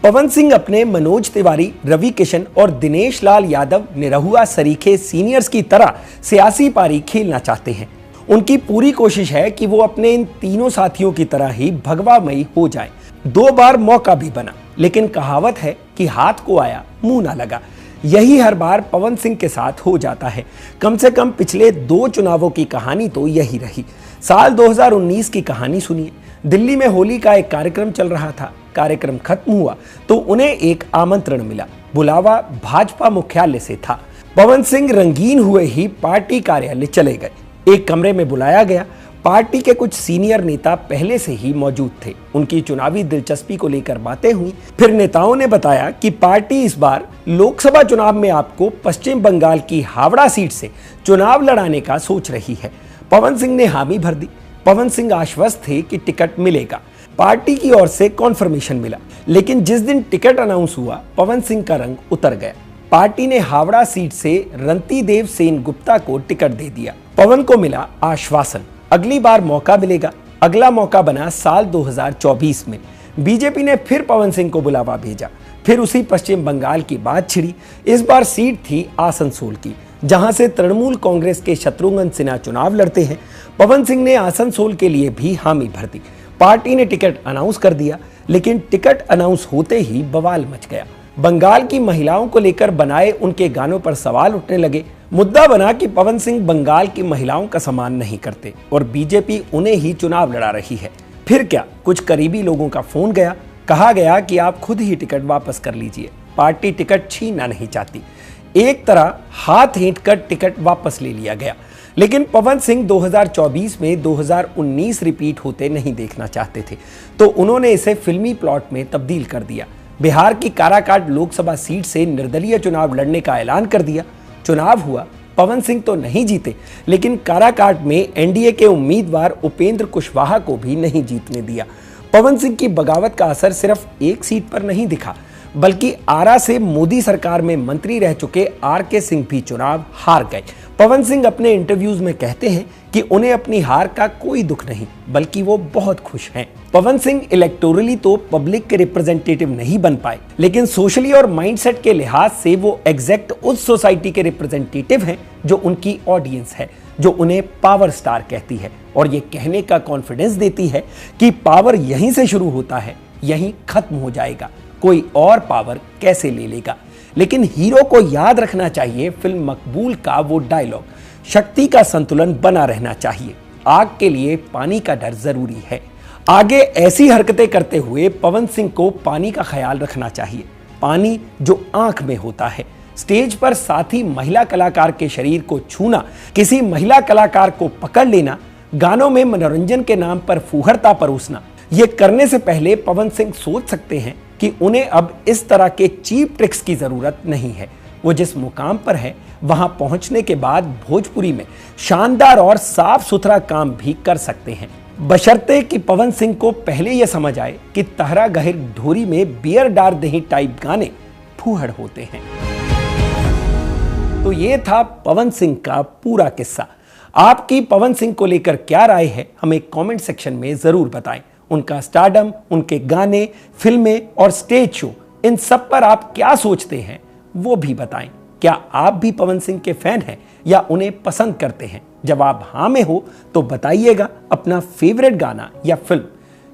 पवन सिंह अपने मनोज तिवारी, रवि किशन और दिनेश लाल यादव निरहुआ सरीखे सीनियर्स की तरह सियासी पारी खेलना चाहते हैं। उनकी पूरी कोशिश है कि वो अपने इन तीनों साथियों की तरह ही भगवामयी हो जाएं। 2 बार मौका भी बना, लेकिन कहावत है कि हाथ को आया मुंह ना लगा। यही हर बार पवन सिंह के साथ हो जाता है। कम से कम पिछले 2 चुनावों की कहानी तो यही रही। साल 2019 की कहानी सुनिए। दिल्ली में होली का एक कार्यक्रम चल रहा था। कार्यक्रम खत्म हुआ तो उन्हें एक आमंत्रण मिला। बुलावा भाजपा मुख्यालय से था। पवन सिंह रंगीन हुए ही पार्टी कार्यालय चले गए। एक कमरे में बुलाया गया। पार्टी के कुछ सीनियर नेता पहले से ही मौजूद थे। उनकी चुनावी दिलचस्पी को लेकर बातें हुई। फिर नेताओं ने बताया कि पार्टी इस बार लोकसभा चुनाव में आपको पश्चिम बंगाल की हावड़ा सीट से चुनाव लड़ाने का सोच रही है। पवन सिंह ने हामी भर दी। पवन सिंह आश्वस्त थे कि टिकट मिलेगा। पार्टी की ओर से कॉन्फर्मेशन मिला, लेकिन जिस दिन टिकट अनाउंस हुआ पवन सिंह का रंग उतर गया। पार्टी ने हावड़ा सीट से रंतीदेव सेन गुप्ता को टिकट दे दिया। पवन को मिला आश्वासन, अगली बार मौका मिलेगा। अगला मौका बना साल 2024 में। बीजेपी ने फिर पवन सिंह को बुलावा भेजा। फिर उसी पश्चिम बंगाल की बात छिड़ी। इस बार सीट थी आसनसोल की, जहां से तृणमूल कांग्रेस के शत्रुघ्न सिन्हा चुनाव लड़ते हैं। पवन सिंह ने आसनसोल के लिए भी हामी भर दी। पार्टी ने टिकट अनाउंस कर दिया, लेकिन टिकट अनाउंस होते ही बवाल मच गया। बंगाल की महिलाओं को लेकर बनाए उनके गानों पर सवाल उठने लगे। मुद्दा बना कि पवन सिंह बंगाल की महिलाओं का सम्मान नहीं करते और बीजेपी उन्हें ही चुनाव लड़ा रही है। फिर क्या, कुछ करीबी लोगों का फोन गया, कहा गया कि आप खुद ही टिकट वापस कर लीजिए, पार्टी टिकट छीनना नहीं चाहती। एक तरह हाथ हींट कर टिकट वापस ले लिया गया। लेकिन पवन सिंह 2024 में 2019 रिपीट होते नहीं देखना चाहते थे, तो उन्होंने इसे फिल्मी प्लॉट में तब्दील कर दिया। बिहार की काराकाट लोकसभा सीट से निर्दलीय चुनाव लड़ने का ऐलान कर दिया। चुनाव हुआ, पवन सिंह तो नहीं जीते, लेकिन काराकाट में एनडीए के उम्मीदवार उपेंद्र कुशवाहा को भी नहीं जीतने दिया। पवन सिंह की बगावत का असर सिर्फ एक सीट पर नहीं दिखा, बल्कि आरा से मोदी सरकार में मंत्री रह चुके आर.के. सिंह भी चुनाव हार गए। पवन सिंह अपने इंटरव्यूज में कहते हैं कि उन्हें अपनी हार का कोई दुख नहीं, बल्कि वो बहुत खुश हैं। पवन सिंह इलेक्टोरली तो पब्लिक के रिप्रेजेंटेटिव नहीं बन पाए, लेकिन सोशली और माइंडसेट के लिहाज से वो एग्जैक्ट उस सोसाइटी के रिप्रेजेंटेटिव हैं जो उनकी ऑडियंस है, जो उन्हें पावर स्टार कहती है और ये कहने का कॉन्फिडेंस देती है कि पावर यहीं से शुरू होता है, यहीं खत्म हो जाएगा, कोई और पावर कैसे ले लेगा। लेकिन हीरो को याद रखना चाहिए फिल्म मकबूल का वो डायलॉग, शक्ति का संतुलन बना रहना चाहिए, आग के लिए पानी का डर जरूरी है। आगे ऐसी हरकतें करते हुए पवन सिंह को पानी का ख्याल रखना चाहिए, पानी जो आंख में होता है। स्टेज पर साथी महिला कलाकार के शरीर को छूना, किसी महिला कलाकार को पकड़ लेना, गानों में मनोरंजन के नाम पर फूहड़ता परोसना, ये करने से पहले पवन सिंह सोच सकते हैं कि उन्हें अब इस तरह के चीप ट्रिक्स की जरूरत नहीं है। वो जिस मुकाम पर है वहां पहुंचने के बाद भोजपुरी में शानदार और साफ सुथरा काम भी कर सकते हैं, बशर्ते कि पवन सिंह को पहले यह समझ आए कि तहरा गहिर ढोरी में बियर डार दही टाइप गाने फूहड़ होते हैं। तो ये था पवन सिंह का पूरा किस्सा। आपकी पवन सिंह को लेकर क्या राय है, हमें कमेंट सेक्शन में जरूर बताएं। उनका स्टारडम, उनके गाने, फिल्में और स्टेज शो, इन सब पर आप क्या सोचते हैं वो भी बताएं। क्या आप भी पवन सिंह के फैन हैं या उन्हें पसंद करते हैं? जब आप हाँ में हो तो बताइएगा अपना फेवरेट गाना या फिल्म।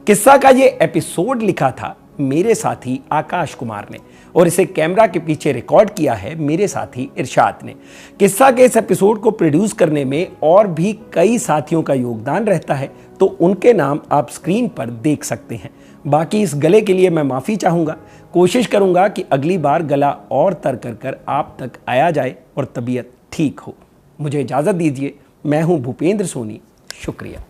किस्सा का ये एपिसोड लिखा था मेरे साथी आकाश कुमार ने और इसे कैमरा के पीछे रिकॉर्ड किया है मेरे साथी इरशाद ने। किस्सा के इस एपिसोड को प्रोड्यूस करने में और भी कई साथियों का योगदान रहता है, तो उनके नाम आप स्क्रीन पर देख सकते हैं। बाकी इस गले के लिए मैं माफ़ी चाहूँगा। कोशिश करूँगा कि अगली बार गला और तर कर आप तक आया जाए और तबीयत ठीक हो। मुझे इजाज़त दीजिए। मैं हूँ भूपेंद्र सोनी। शुक्रिया।